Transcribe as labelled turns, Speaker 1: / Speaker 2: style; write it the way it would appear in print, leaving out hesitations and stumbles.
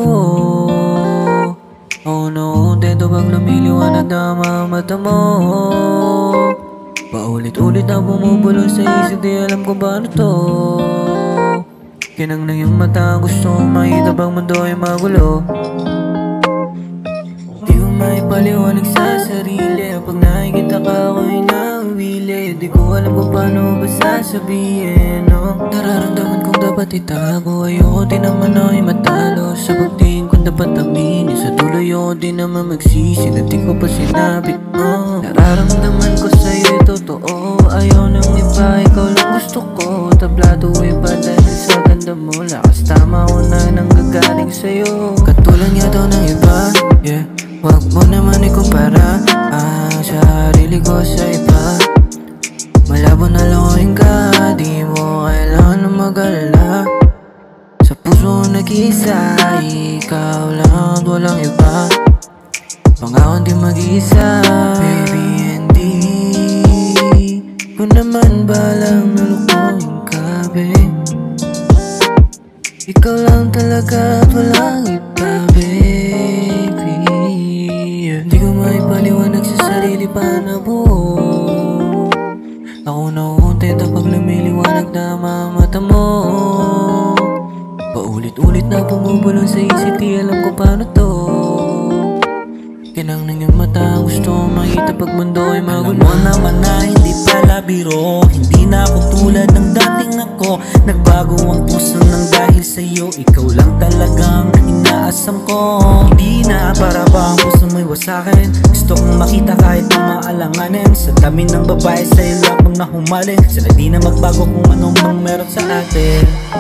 Speaker 1: buo. Ako nakontento pag lumiliwanag na mga mata mo. Paulit-ulit na bumubulong sa isip, di alam kung paano to. Kinang na yung mata, gusto kong makita pag mundo ay magulo. Di ko maipaliwanag sa sarili, pag nakikita ka ako'y nahuwili. Di ko alam kung paano ba sasabihin, no? Nararamdaman kong dapat itago, ayoko din naman ako'y matalo. Sa pagtingin kong dapat aminin, sa dulo ayoko din naman magsisi na di ko pa sinabi, Nararamdaman ko sa'yo'y totoo, ayaw nang iba, ikaw lang gusto ko. Tablado iba dahil sa ganda mo, lakas tama ko na nanggagaling sa'yo. Katulad nga daw ng iba, yeah. Wag mo naman ikumpara sarili ko sa iba. Malabo na langoyin ka, di mo kailangan na mag-alala. Sa puso nag-iisa, ikaw lang at walang iba. Pangakong di mag-iisa, baby, hindi ko naman balang nalukuhin ka, babe. Ikaw lang talaga at walang iba, baby. Di ko maipaliwanag sa sarili pa na buo. Ako nakontento pag lumiliwanag na mga mata mo. Paulit-ulit na bumubulong sa isip, di alam kung paano to. Kinang ng iyong mata, gusto kong makita pag mundo ay magulo.
Speaker 2: Alam mo naman na hindi pala biro, hindi na ako tulad ng dating ako. Nagbago ang puso ng dahil sa'yo, ikaw lang talagang inaasam ko. Hindi na para ba ang puso mo'y wasakin, gusto kong makita kahit na maalanganin. Sa dami ng babae sa'yo lang kung nahumalin, sila di na magbago kung anong meron sa atin.